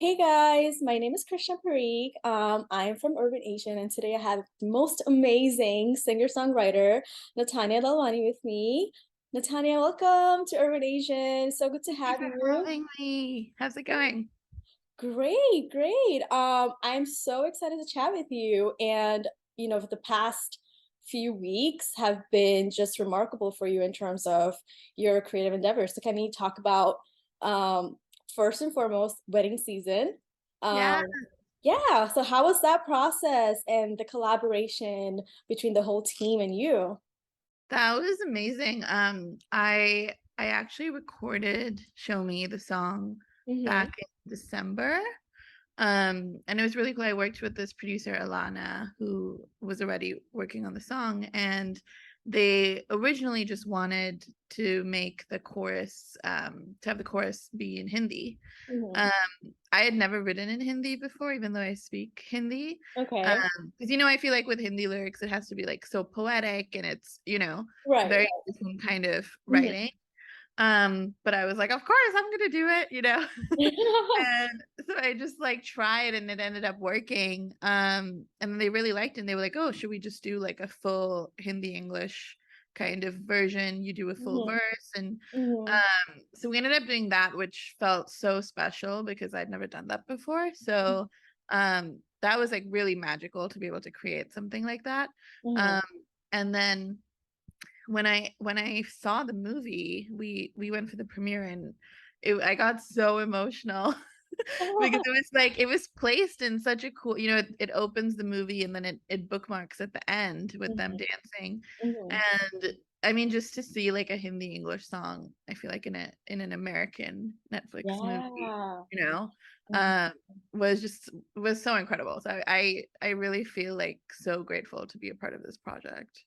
Hey guys, my name is Krishna Parekh. I'm from Urban Asian, and today I have the most amazing singer-songwriter, Natania with me. Natania, welcome to Urban Asian. So good to Thank have you for you. having me. How's it going? Great, great. I'm so excited to chat with you. And for the past few weeks have been just remarkable for you in terms of your creative endeavors. So can we talk about um, first and foremost, wedding season? Yeah, Um, yeah, so how was that process and the collaboration between the whole team and you? that was amazing. I actually recorded Show Me the song Mm-hmm. back in December. And it was really cool. I worked with this producer, Alana, who was already working on the song, and they originally just wanted to make the chorus, to have the chorus be in Hindi. Mm-hmm. Um, I had never written in Hindi before, even though I speak Hindi. Okay. Because I feel like with Hindi lyrics, it has to be like so poetic and it's, Right, very different kind of right. writing. But I was like, of course, I'm gonna do it. Mm-hmm. And so I just like tried and it ended up working. And they really liked it. And they were like, oh, should we just do like a full Hindi English kind of version? You do a full Mm-hmm. verse. And Mm-hmm. so we ended up doing that, which felt so special because I'd never done that before. So that was like really magical to be able to create something like that. Mm-hmm. Um, and then when I saw the movie, we went for the premiere and I got so emotional because it was placed in such a cool, it opens the movie and then it bookmarks at the end with them Mhm, dancing. mhm. And I mean, just to see like a Hindi English song, I feel like in an American Netflix movie, Yeah. you know, Mhm. uh, was so incredible. So I really feel like so grateful to be a part of this project.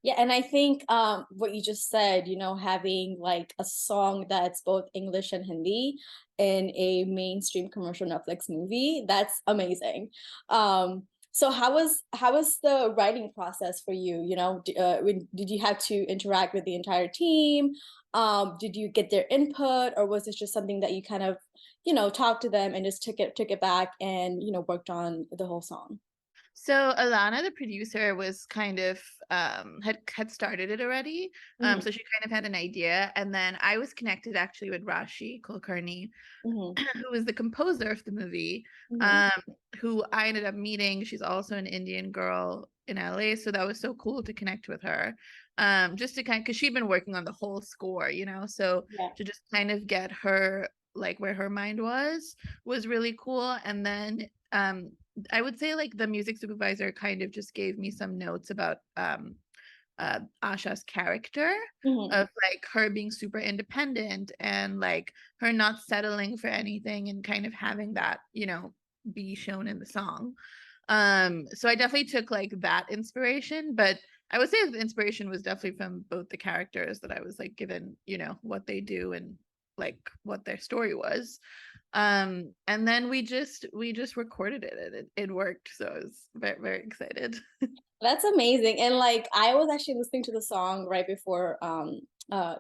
Yeah, and I think what you just said, having like a song that's both English and Hindi in a mainstream commercial Netflix movie, that's amazing. So how was the writing process for you? Did you have to interact with the entire team? Did you get their input, or was this just something that you kind of, talked to them and just took it back and worked on the whole song? So Alana, the producer, was kind of had started it already. Hmm. So she kind of had an idea. And then I was connected actually with Rashi Kulkarni, Hmm. who was the composer of the movie, Hmm. um, who I ended up meeting. She's also an Indian girl in LA. So that was so cool to connect with her. Just to kind of, because she'd been working on the whole score, so Yeah. to just kind of get her like where her mind was really cool. And then I would say like the music supervisor kind of just gave me some notes about Asha's character, Hmm. of like her being super independent and like her not settling for anything and kind of having that, be shown in the song. So I definitely took like that inspiration, but I would say the inspiration was definitely from both the characters that I was like given, what they do and like what their story was. And then we just recorded it and it worked. So I was very, very excited. That's amazing. And like I was actually listening to the song right before our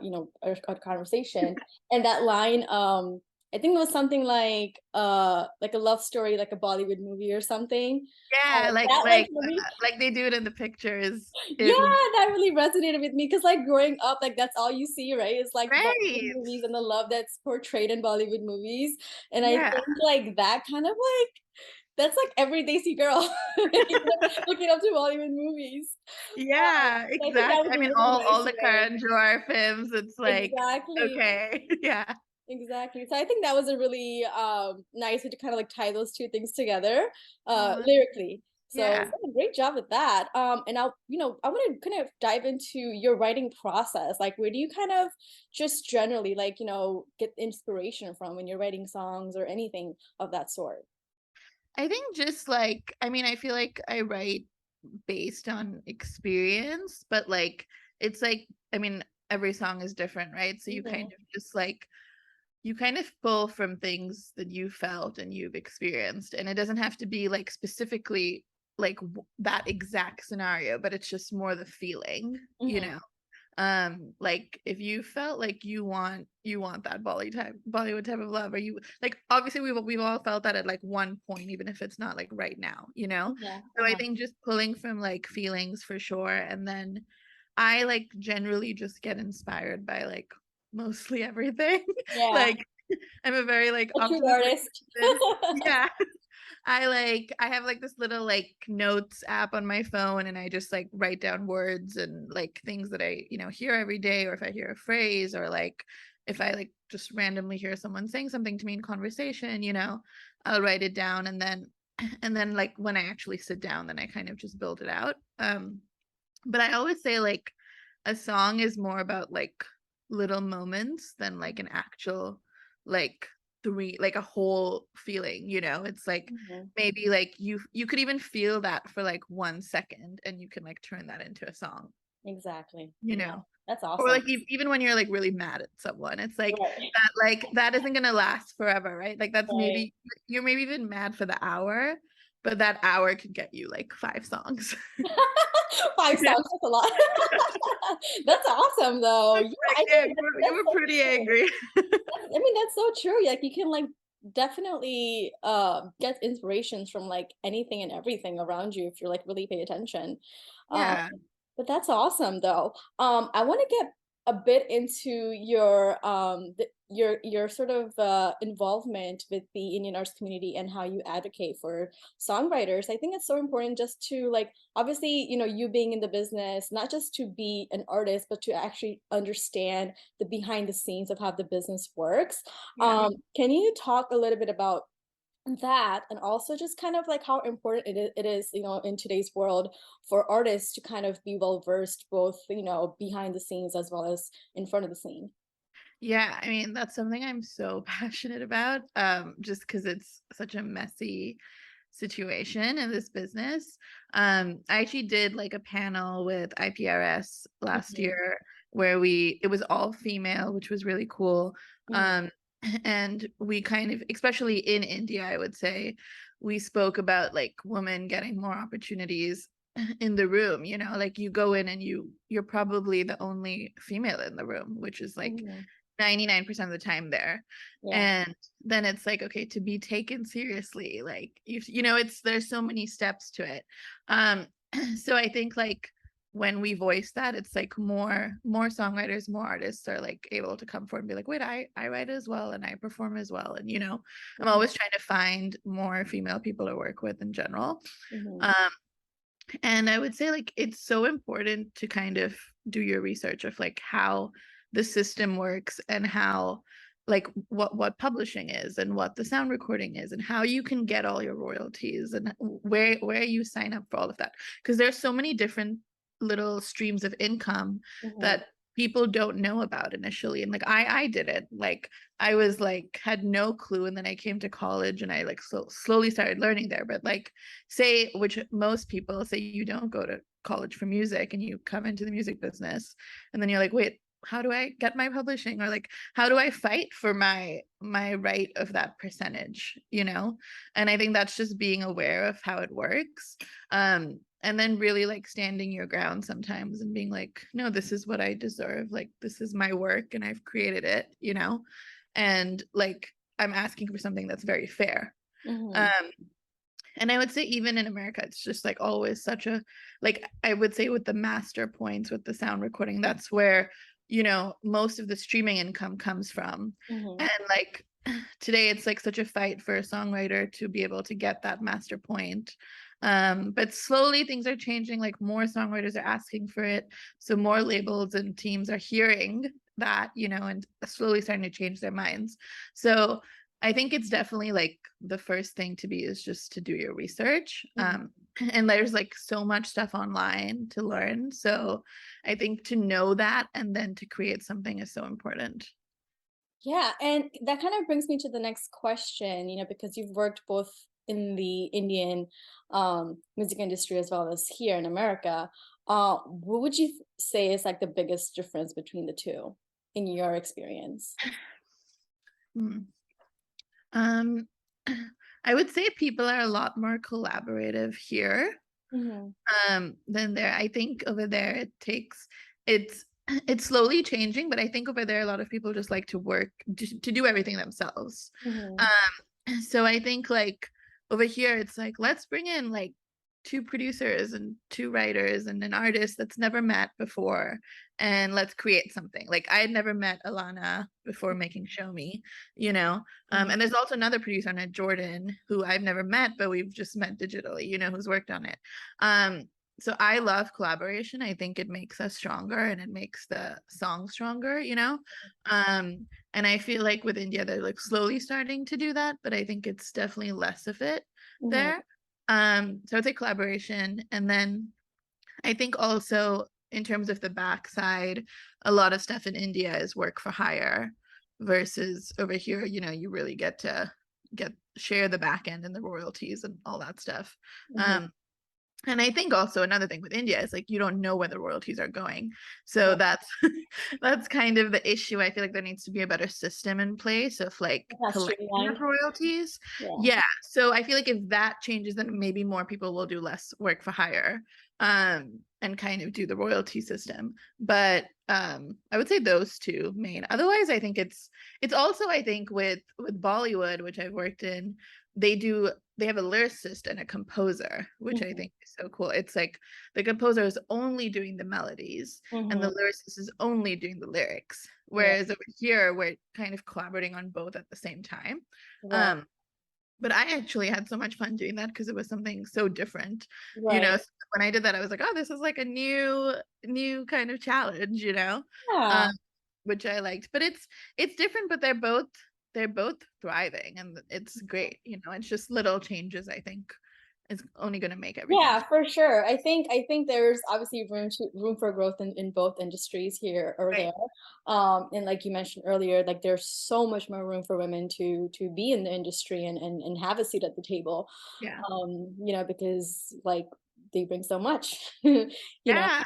conversation. And that line, I think it was something like a love story, like a Bollywood movie or something. Yeah, That like really, like they do it in the pictures. yeah, It would that really resonated with me because like growing up, like that's all you see, right? It's like Bollywood right. movies and the love that's portrayed in Bollywood movies. And I Yeah. think like that kind of like that's like everyday see girl looking up to Bollywood movies. Yeah, I think that exactly. was I a mean, really all nice the way. Karan Johar films, it's like, Exactly. okay, yeah. Exactly. So I think that was a really nice way to kind of like tie those two things together Oh, lyrically. So yeah. yeah, great job with that. And I want to kind of dive into your writing process. Like where do you kind of just generally like, get inspiration from when you're writing songs or anything of that sort? I think just like, I mean, I feel like I write based on experience, but like, it's like, I mean, every song is different, right? So you kind Hmm. of just like, you kind of pull from things that you felt and you've experienced. And it doesn't have to be like specifically like that exact scenario, but it's just more the feeling, you Hmm. know? Like if you felt like you want that Bollywood type of love, or you like, obviously we've all felt that at like one point, even if it's not like right now, you know. Yeah. So I think just pulling from like feelings for sure. And then I like generally just get inspired by like mostly everything. Yeah. Like I'm a very like A true optimistic artist. person. Yeah. I have like this little like notes app on my phone, and I just like write down words and like things that I, hear every day, or if I hear a phrase, or like if I like just randomly hear someone saying something to me in conversation, I'll write it down, and then like when I actually sit down, then I kind of just build it out. But I always say like a song is more about like little moments than like an actual like like a whole feeling, it's like Mhm. maybe like you could even feel that for like 1 second, and you can like turn that into a song, Exactly. you Yeah. know That's or awesome. like even when you're like really mad at someone, it's like Right. that, like that isn't gonna last forever, right? Like that's Right. maybe you're maybe even mad for the hour, but that hour could get you like 5 songs. 5 Yeah. songs, that's a lot. That's awesome though. It's Yeah, like, I yeah, think you that's were so pretty true. angry. I mean, that's so true. Like you can like definitely get inspirations from like anything and everything around you if you're like really pay attention. Um, Yeah. but that's awesome though. I want to get a bit into your your sort of involvement with the Indian arts community and how you advocate for songwriters. I think it's so important just to like obviously, you being in the business, not just to be an artist, but to actually understand the behind the scenes of how the business works. Yeah. Can you talk a little bit about that, and also just kind of like how important it is, in today's world for artists to kind of be well versed both, behind the scenes as well as in front of the scene. Yeah, I mean, that's something I'm so passionate about, just because it's such a messy situation in this business. I actually did like a panel with IPRS last Mhm, year where it was all female, which was really cool. mhm, Um, and we kind of, especially in India, I would say, we spoke about like women getting more opportunities in the room, like you go in and you're probably the only female in the room, which is like mhm. 99% of the time there. Yeah. And then it's like, okay, to be taken seriously, like it's there's so many steps to it. um so I think like when we voice that, it's like more songwriters, more artists are like able to come forward and be like, wait, I write as well, and I perform as well. And I'm Mhm, always trying to find more female people to work with in general. mhm, um and I would say like it's so important to kind of do your research of like how the system works, and how like what publishing is, and what the sound recording is, and how you can get all your royalties, and where you sign up for all of that, because there's so many different little streams of income mhm, that people don't know about initially. And like I did it, like I was like had no clue, and then I came to college and I like slowly started learning there. But like say, which most people say, you don't go to college for music and you come into the music business, and then you're like, wait, how do I get my publishing, or like how do I fight for my right of that percentage, and I think that's just being aware of how it works. And then really like standing your ground sometimes and being like, no, this is what I deserve, like this is my work and I've created it, and like I'm asking for something that's very fair. mhm, um and I would say even in America, it's just like always such a, like I would say with the master points, with the sound recording, that's where, most of the streaming income comes from. mhm, And like today, it's like such a fight for a songwriter to be able to get that master point. But slowly things are changing, like more songwriters are asking for it. So more labels and teams are hearing that, and slowly starting to change their minds. So I think it's definitely like the first thing to be is just to do your research. mhm. And there's like so much stuff online to learn. So I think to know that and then to create something is so important. Yeah, and that kind of brings me to the next question, because you've worked both in the Indian music industry as well as here in America. What would you say is like the biggest difference between the two in your experience? Hmm. Um, I would say people are a lot more collaborative here Hmm. than there. I think over there it's it's slowly changing, but I think over there a lot of people just like to work to do everything themselves. Mhm. So I think like over here it's like let's bring in like two producers and two writers and an artist that's never met before, and let's create something. Like I had never met Alana before making Show Me, you know. Mhm. And there's also another producer on it, Jordan, who I've never met, but we've just met digitally, you know, who's worked on it. So I love collaboration. I think it makes us stronger and it makes the song stronger, you know. And I feel like with India they're like slowly starting to do that, but I think it's definitely less of it Mhm. there. So I'd say collaboration. And then I think also in terms of the backside, a lot of stuff in India is work for hire versus over here, you know, you really get to get share the back end and the royalties and all that stuff. Mhm. Um, and I think also another thing with India is like you don't know where the royalties are going. So Right. that's that's kind of the issue. I feel like there needs to be a better system in place of like That's collecting of streamlined. royalties. Yeah. Yeah. So I feel like if that changes, then maybe more people will do less work for hire and kind of do the royalty system. But I would say those two main. Otherwise, I think it's also I think with Bollywood, which I've worked in, they have a lyricist and a composer, which I Mhm. think is so cool. It's like the composer is only doing the melodies and the Mhm. lyricist is only doing the lyrics. Yeah. Whereas over here, we're kind of collaborating on both at the same time. Right. Um, but I actually had so much fun doing that because it was something so different. You Right. know, so when I did that, I was like, oh, this is like a new kind of challenge, you know, um, Yeah. which I liked. But it's different, but they're both thriving and it's great. You know, it's just little changes, I think, is only going to make everything. Yeah, for sure. I think there's obviously room for growth in both industries here or Right. there. And like you mentioned earlier, like there's so much more room for women to be in the industry and have a seat at the table. Yeah. Because like they bring so much, you know. Yeah.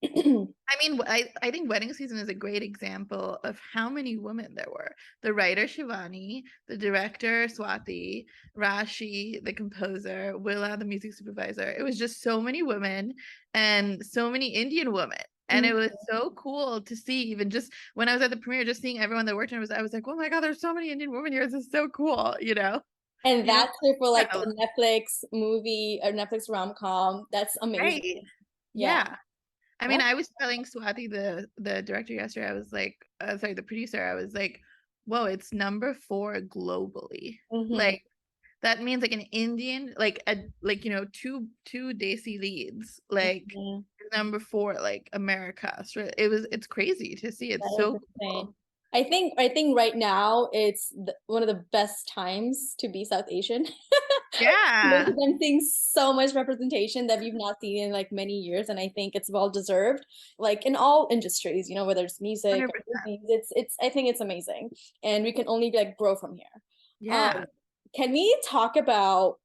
I mean, I think Wedding Season is a great example of how many women there were. The writer Shivani, the director Swati, Rashi, the composer, Willa, the music supervisor. It was just so many women and so many Indian women. And it was Mhm. so cool to see, even just when I was at the premiere, just seeing everyone that worked on it, I was like, oh my God, there's so many Indian women here. This is so cool, you know? And You don't that's it for get like a a lot, Netflix movie or Netflix rom-com. That's amazing. right? Yeah. Yeah. I mean, That's I was telling Swati, the director yesterday, I was like, sorry, the producer, I was like, whoa, it's number 4 globally. mhm. Like that means like an Indian, like a like you know, two Desi leads, like Mhm. number 4, like America. So it's crazy to see. It's That is so insane. cool. I think right now it's one of the best times to be South Asian. Yeah, Because I'm seeing so much representation that we've not seen in like many years, and I think it's well deserved. Like in all industries, whether it's music, or 100%. movies, it's I think it's amazing, and we can only like grow from here. Um, Yeah. can we talk about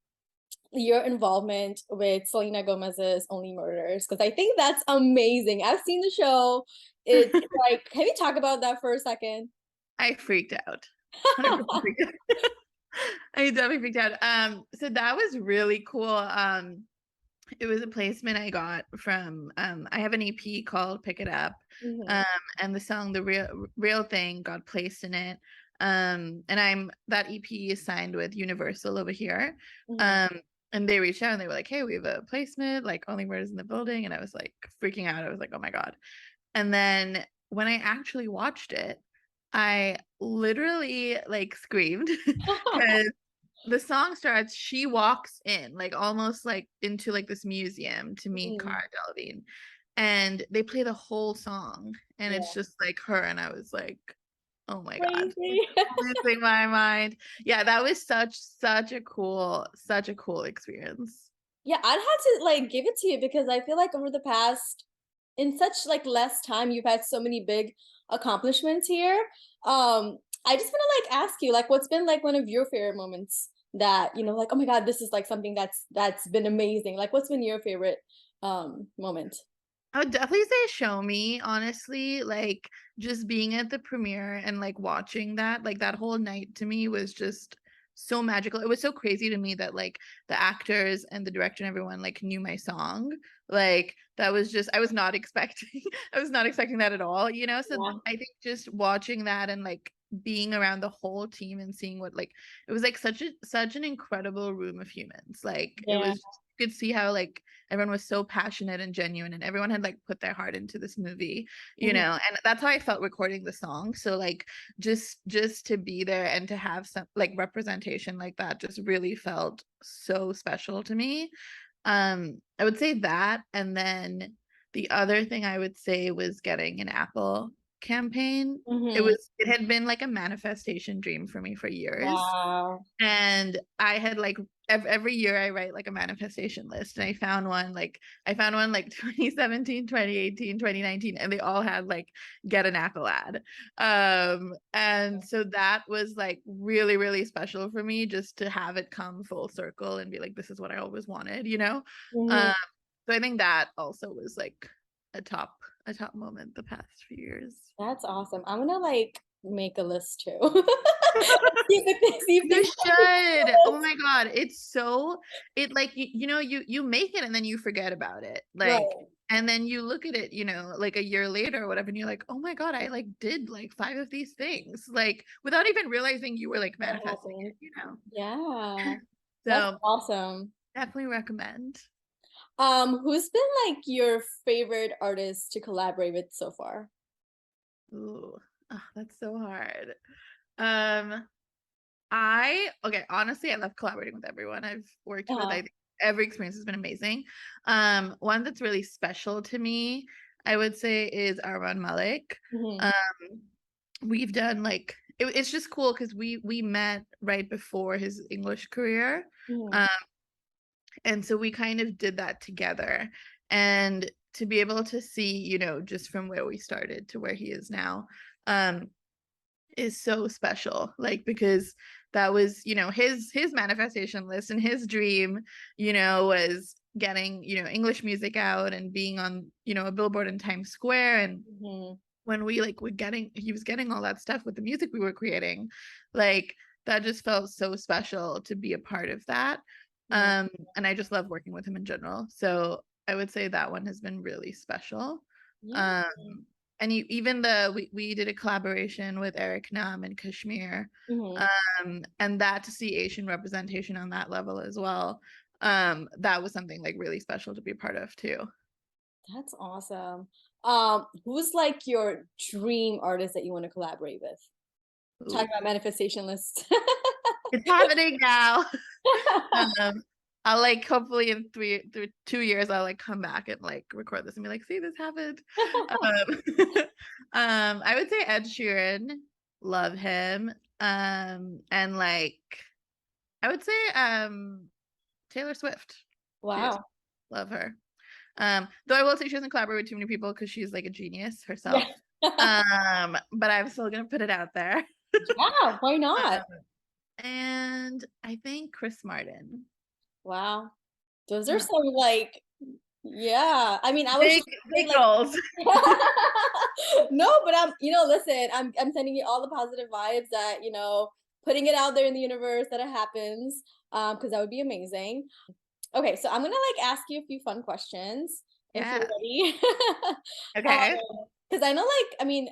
your involvement with Selena Gomez's Only Murders? Because I think that's amazing. I've seen the show. It's like, can we talk about that for a second? I freaked out. 100% freaked out. I definitely freaked out. So that was really cool. It was a placement I got from I have an EP called Pick It Up. Mhm. Um and the song The Real Thing got placed in it. And I'm that EP is signed with Universal over here. Mhm. Um and they reached out and they were like, "Hey, we have a placement, like Only Murders in the Building." And I was like freaking out. I was like, "Oh my God." And then when I actually watched it, I literally like screamed because the song starts, she walks in like almost like into like this museum to meet Mhm. Cara Delevingne, and they play the whole song and it's Yeah. just like her, and I was like, oh my God, Crazy. losing my mind. Yeah, that was such a cool experience. Yeah, I'd have to like give it to you because I feel like over the past in such like less time you've had so many big accomplishments here. I just want to like ask you like what's been like one of your favorite moments that, like oh my God, this is like something that's been amazing. Like what's been your favorite moment? I would definitely say Show Me, honestly. Like just being at the premiere and like watching that, like that whole night to me was just so magical. It was so crazy to me that like the actors and the director and everyone like knew my song. Like that was just, I was not expecting I was not expecting that at all, you know. So Yeah. I think just watching that and like being around the whole team and seeing what like it was like such an incredible room of humans. Like it Yeah. was, you could see how like everyone was so passionate and genuine, and everyone had like put their heart into this movie, you Mhm. know. And that's how I felt recording the song. So like just to be there and to have some like representation like that just really felt so special to me. I would say that, and then the other thing I would say was getting an Apple campaign. Mhm. It had been like a manifestation dream for me for years, Wow. and I had like every year I write like a manifestation list, and I found one like 2017, 2018, 2019, and they all had like get an Apple ad. And so that was like really, really special for me, just to have it come full circle and be like, this is what I always wanted, you know. Mhm. um so I think that also was like a top moment the past few years. That's awesome. I'm gonna like make a list too. See if You things should. Oh my God. It's so, it like you know, you make it and then you forget about it. Like, right. and then you look at it, you know, like a year later or whatever, and you're like, oh my God, I like did like 5 of these things, like without even realizing you were like That manifesting it, happened. you know. Yeah. That's So awesome. definitely recommend. Who's been like your favorite artist to collaborate with so far? Ooh, that's so hard. Um, I okay, honestly, I love collaborating with everyone I've worked with. I Uh-huh. think every experience has been amazing. One that's really special to me, I would say, is Arman Malik. Mhm. Um, we've done like it's just cool because we met right before his English career. Mhm. Um, and so we kind of did that together. And to be able to see, you know, just from where we started to where he is now, um, is so special, like because that was, you know, his manifestation list, and his dream, you know, was getting, you know, English music out and being on, you know, a billboard in Times Square. And Mhm. when we like he was getting all that stuff with the music we were creating, like that just felt so special to be a part of that. Yeah. And I just love working with him in general, so I would say that one has been really special. Yeah. um and even we did a collaboration with Eric Nam in Kashmir. Mhm. And that, to see Asian representation on that level as well, that was something like really special to be a part of too. That's awesome. Who's like your dream artist that you want to collaborate with? Talk Ooh, about manifestation lists. it's happening now. um I'll like hopefully in 2 years I'll like come back and like record this and be like, see, this happened. um I would say Ed Sheeran, love him. And like I would say Taylor Swift too, Wow. love her. Though I will say she doesn't collaborate with too many people because she's like a genius Yeah. herself. But I'm still gonna put it out there. Yeah, why not? um, and I think Chris Martin. Wow. Those are Yeah. some like, yeah. I mean, I was Big just say big like goals. no, but listen, I'm sending you all the positive vibes that, putting it out there in the universe that it happens. Because that would be amazing. Okay, so I'm gonna like ask you a few fun questions if you're Yeah. ready. Okay. Because I know like, I mean,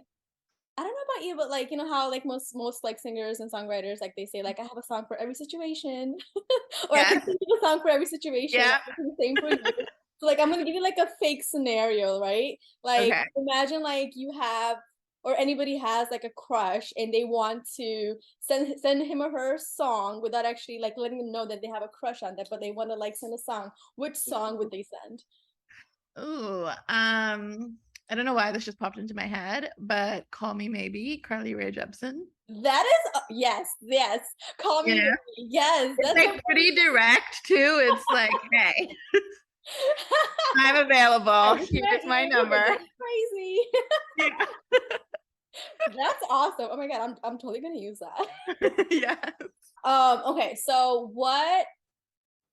I don't know about you, but like, you know how like most like singers and songwriters, like they say like I have a song for every situation, or I Yeah. can think of a song for every situation. Yeah. I'm thinking the same for you. So like I'm gonna give you like a fake scenario, right? Like Okay. imagine like you have or anybody has like a crush and they want to send him or her a song without actually like letting them know that they have a crush on that, but they want to like send a song. Which song would they send? Ooh. I don't know why this just popped into my head, but Call Me Maybe, Carly Rae Jepsen. That is yes, yes. Call me Yeah. maybe. Yes, It's that's like pretty direct too. It's like, hey, I'm available. everything I Here's my hear, but number. that's crazy. Yeah. That's awesome. Oh my god, I'm totally gonna use that. Yeah. Okay, so what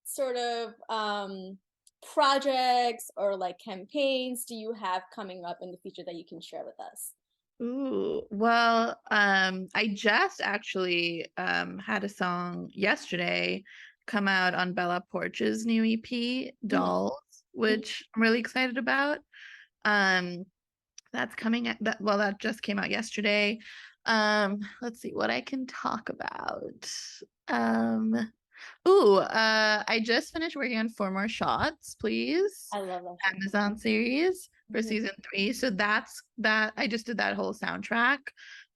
sort of projects or like campaigns do you have coming up in the future that you can share with us? Ooh, well, I just actually had a song yesterday come out on Bella Poarch's new EP, Mhm, Dolls, mhm. which I'm really excited about. Um, that's coming at that, well, that just came out yesterday. Let's see what I can talk about. Um, I just finished working on Four More Shots, Please, I love that show. Amazon series for Mhm. season 3. So that's that. I just did that whole soundtrack.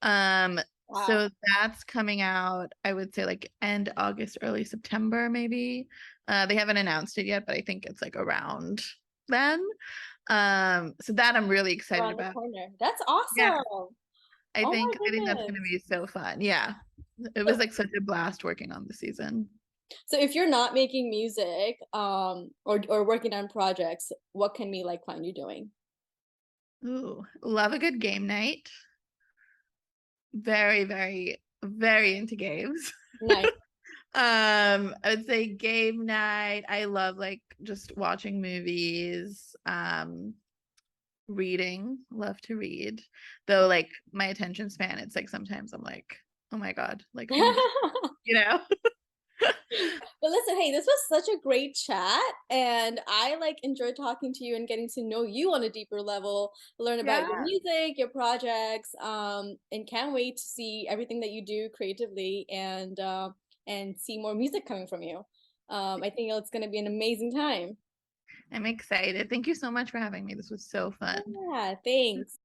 Um, Wow. so that's coming out, I would say like end August, early September, maybe. They haven't announced it yet, but I think it's like around then. So that I'm really excited Around the about. corner. That's Yeah, awesome. Oh my I think that's gonna goodness. be so fun. Yeah. It So was like such a blast working on the season. so if you're not making music, or working on projects, what can we like find you doing? Ooh, love a good game night. Very, very, very into games. Nice. I would say game night. I love like just watching movies, reading, love to read. Though like my attention span, it's like sometimes I'm like, oh my God, like finish, you know? But listen, hey, this was such a great chat, and I like enjoyed talking to you and getting to know you on a deeper level, learn about your Yeah. music, your projects, and can't wait to see everything that you do creatively and see more music coming from you. I think it's going to be an amazing time. I'm excited. Thank you so much for having me. This was so fun. Yeah, thanks.